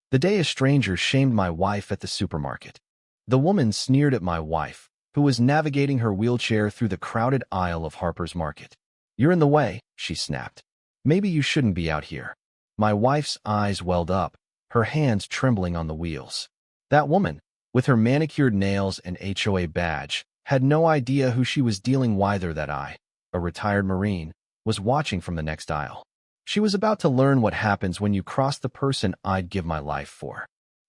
The day a stranger shamed my wife at the supermarket. The woman sneered at my wife, who was navigating her wheelchair through the crowded aisle of Harper's Market. "You're in the way," she snapped. "Maybe you shouldn't be out here." My wife's eyes welled up, her hands trembling on the wheels. That woman, with her manicured nails and HOA badge, had no idea who she was dealing with, or that I, a retired Marine, was watching from the next aisle. She was about to learn what happens when you cross the person I'd give my life for.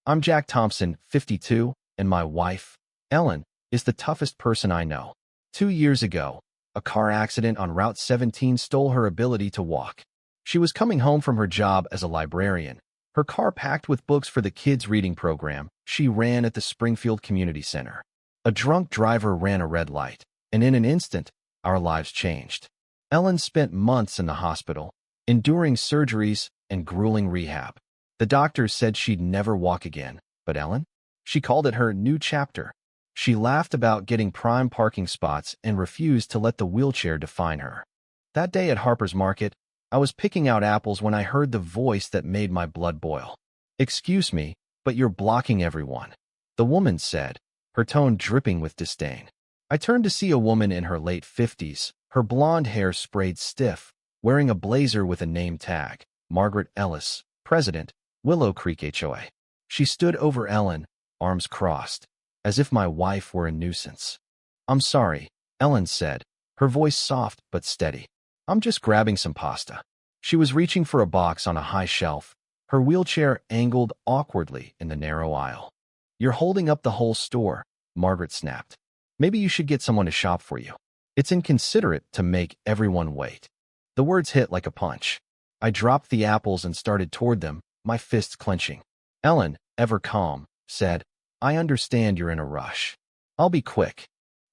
I'm Jack Thompson, 52, and my wife, Ellen, is the toughest person I know. 2 years ago, a car accident on Route 17 stole her ability to walk. She was coming home from her job as a librarian, her car packed with books for the kids' reading program she ran at the Springfield Community Center. A drunk driver ran a red light, and in an instant, our lives changed. Ellen spent months in the hospital, enduring surgeries and grueling rehab. The doctors said she'd never walk again, but Ellen? She called it her new chapter. She laughed about getting prime parking spots and refused to let the wheelchair define her. That day at Harper's Market, I was picking out apples when I heard the voice that made my blood boil. "Excuse me, but you're blocking everyone," the woman said, her tone dripping with disdain. I turned to see a woman in her late 50s, her blonde hair sprayed stiff, wearing a blazer with a name tag, Margaret Ellis, President, Willow Creek HOA. She stood over Ellen, arms crossed, as if my wife were a nuisance. "I'm sorry," Ellen said, her voice soft but steady. "I'm just grabbing some pasta." She was reaching for a box on a high shelf, her wheelchair angled awkwardly in the narrow aisle. "You're holding up the whole store," Margaret snapped. "Maybe you should get someone to shop for you. It's inconsiderate to make everyone wait." The words hit like a punch. I dropped the apples and started toward them, my fists clenching. Ellen, ever calm, said, "I understand you're in a rush. I'll be quick."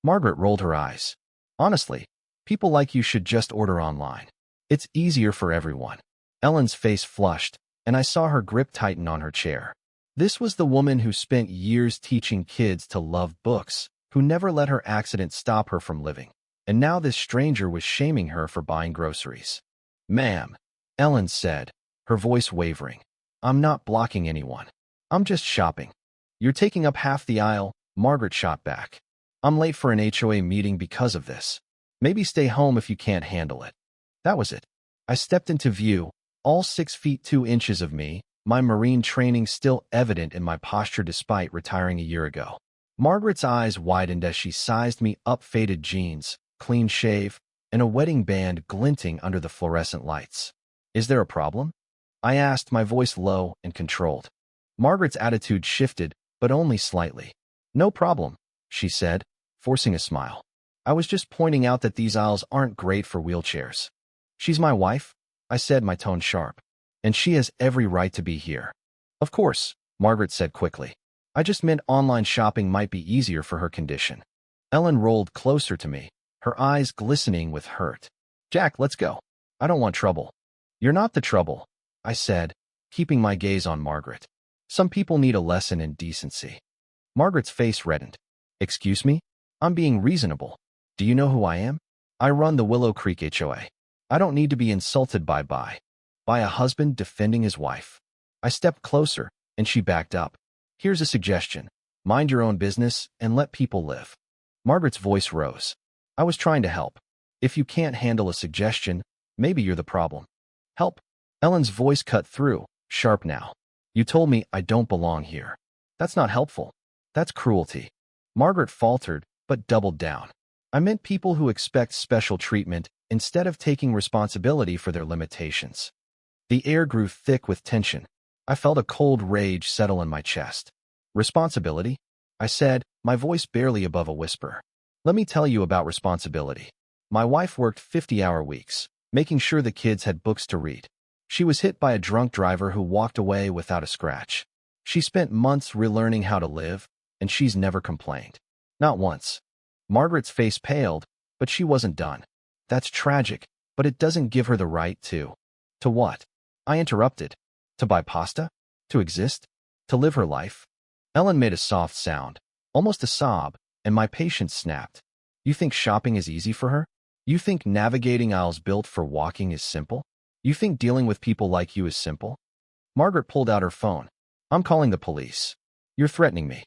Margaret rolled her eyes. "Honestly, people like you should just order online. It's easier for everyone." Ellen's face flushed, and I saw her grip tighten on her chair. This was the woman who spent years teaching kids to love books, who never let her accident stop her from living. And now this stranger was shaming her for buying groceries. "Ma'am," Ellen said, her voice wavering, "I'm not blocking anyone. I'm just shopping." "You're taking up half the aisle," Margaret shot back. "I'm late for an HOA meeting because of this. Maybe stay home if you can't handle it." That was it. I stepped into view, all 6 feet 2 inches of me, my Marine training still evident in my posture despite retiring a year ago. Margaret's eyes widened as she sized me up, faded jeans, clean shave, and a wedding band glinting under the fluorescent lights. "Is there a problem?" I asked, my voice low and controlled. Margaret's attitude shifted, but only slightly. "No problem," she said, forcing a smile. "I was just pointing out that these aisles aren't great for wheelchairs." "She's my wife," I said, my tone sharp, "and she has every right to be here." "Of course," Margaret said quickly. "I just meant online shopping might be easier for her condition." Ellen rolled closer to me, her eyes glistening with hurt. "Jack, let's go. I don't want trouble." "You're not the trouble," I said, keeping my gaze on Margaret. "Some people need a lesson in decency." Margaret's face reddened. "Excuse me? I'm being reasonable. Do you know who I am? I run the Willow Creek HOA. I don't need to be insulted by a husband defending his wife." I stepped closer, and she backed up. "Here's a suggestion. Mind your own business and let people live." Margaret's voice rose. "I was trying to help. If you can't handle a suggestion, maybe you're the problem." "Help?" Ellen's voice cut through, sharp now. "You told me I don't belong here. That's not helpful. That's cruelty." Margaret faltered, but doubled down. "I meant people who expect special treatment instead of taking responsibility for their limitations." The air grew thick with tension. I felt a cold rage settle in my chest. "Responsibility?" I said, my voice barely above a whisper. "Let me tell you about responsibility. My wife worked 50-hour weeks, making sure the kids had books to read. She was hit by a drunk driver who walked away without a scratch. She spent months relearning how to live, and she's never complained. Not once." Margaret's face paled, but she wasn't done. "That's tragic, but it doesn't give her the right to." "To what?" I interrupted. "To buy pasta? To exist? To live her life?" Ellen made a soft sound, almost a sob, and my patience snapped. "You think shopping is easy for her? You think navigating aisles built for walking is simple? You think dealing with people like you is simple?" Margaret pulled out her phone. I'm calling the police. You're threatening me.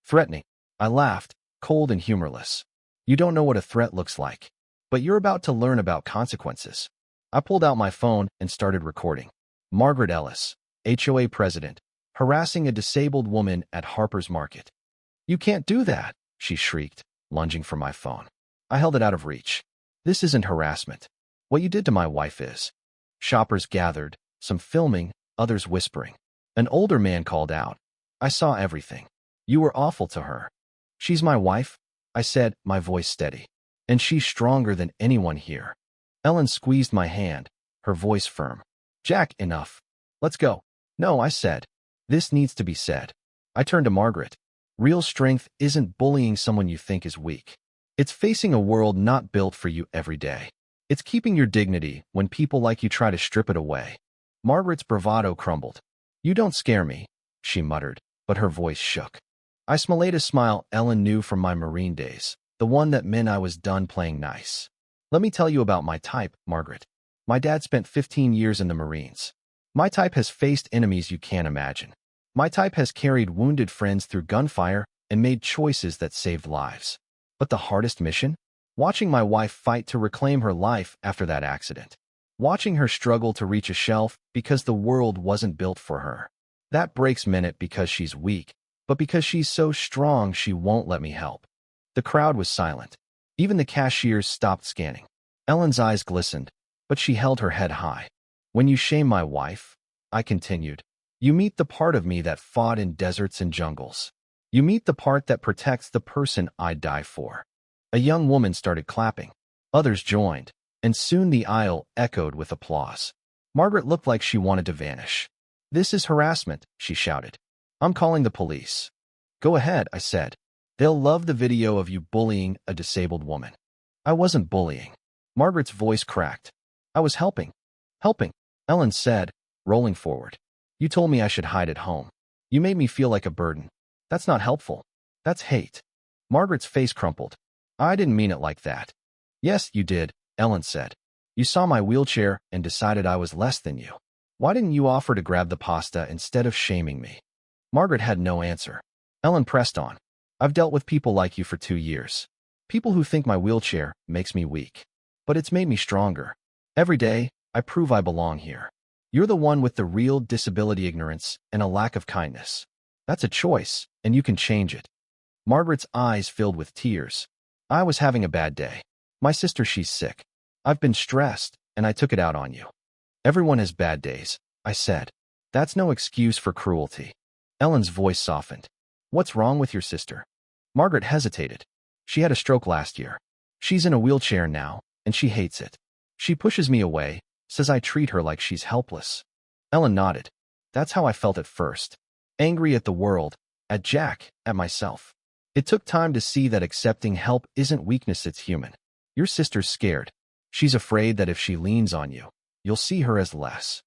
Threatening. I laughed, cold and humorless. You don't know what a threat looks like. But you're about to learn about consequences. I pulled out my phone and started recording. Margaret Ellis, HOA president, harassing a disabled woman at Harper's Market. You can't do that, she shrieked, lunging for my phone. I held it out of reach. This isn't harassment. What you did to my wife is. Shoppers gathered, some filming, others whispering. An older man called out. I saw everything. You were awful to her. She's my wife, I said, my voice steady. And she's stronger than anyone here. Ellen squeezed my hand, her voice firm. Jack, enough. Let's go. No, I said. This needs to be said. I turned to Margaret. Real strength isn't bullying someone you think is weak. It's facing a world not built for you every day. It's keeping your dignity when people like you try to strip it away. Margaret's bravado crumbled. You don't scare me, she muttered, but her voice shook. I smiled a smile Ellen knew from my Marine days, the one that meant I was done playing nice. Let me tell you about my type, Margaret. My dad spent 15 years in the Marines. My type has faced enemies you can't imagine. My type has carried wounded friends through gunfire and made choices that saved lives. But the hardest mission? Watching my wife fight to reclaim her life after that accident. Watching her struggle to reach a shelf because the world wasn't built for her. That breaks me because she's weak, but because she's so strong she won't let me help. The crowd was silent. Even the cashiers stopped scanning. Ellen's eyes glistened, but she held her head high. When you shame my wife, I continued, you meet the part of me that fought in deserts and jungles. You meet the part that protects the person I'd die for. A young woman started clapping. Others joined, and soon the aisle echoed with applause. Margaret looked like she wanted to vanish. This is harassment, she shouted. I'm calling the police. Go ahead, I said. They'll love the video of you bullying a disabled woman. I wasn't bullying. Margaret's voice cracked. I was helping. Helping, Ellen said, rolling forward. You told me I should hide at home. You made me feel like a burden. That's not helpful. That's hate. Margaret's face crumpled. I didn't mean it like that. Yes, you did, Ellen said. You saw my wheelchair and decided I was less than you. Why didn't you offer to grab the pasta instead of shaming me? Margaret had no answer. Ellen pressed on. I've dealt with people like you for 2 years. People who think my wheelchair makes me weak. But it's made me stronger. Every day, I prove I belong here. You're the one with the real disability ignorance and a lack of kindness. That's a choice, and you can change it. Margaret's eyes filled with tears. I was having a bad day. My sister, she's sick. I've been stressed, and I took it out on you. Everyone has bad days, I said. That's no excuse for cruelty. Ellen's voice softened. What's wrong with your sister? Margaret hesitated. She had a stroke last year. She's in a wheelchair now, and she hates it. She pushes me away, says I treat her like she's helpless. Ellen nodded. That's how I felt at first. Angry at the world, at Jack, at myself. It took time to see that accepting help isn't weakness, it's human. Your sister's scared. She's afraid that if she leans on you, you'll see her as less.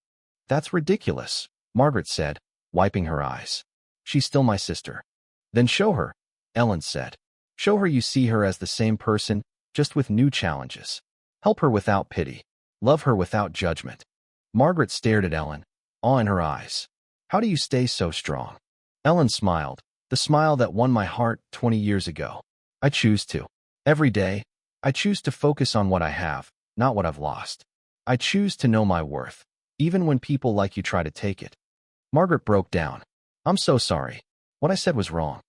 That's ridiculous, Margaret said, wiping her eyes. She's still my sister. Then show her, Ellen said. Show her you see her as the same person, just with new challenges. Help her without pity. Love her without judgment. Margaret stared at Ellen, awe in her eyes. How do you stay so strong? Ellen smiled, the smile that won my heart 20 years ago. I choose to. Every day, I choose to focus on what I have, not what I've lost. I choose to know my worth, even when people like you try to take it. Margaret broke down. I'm so sorry. What I said was wrong.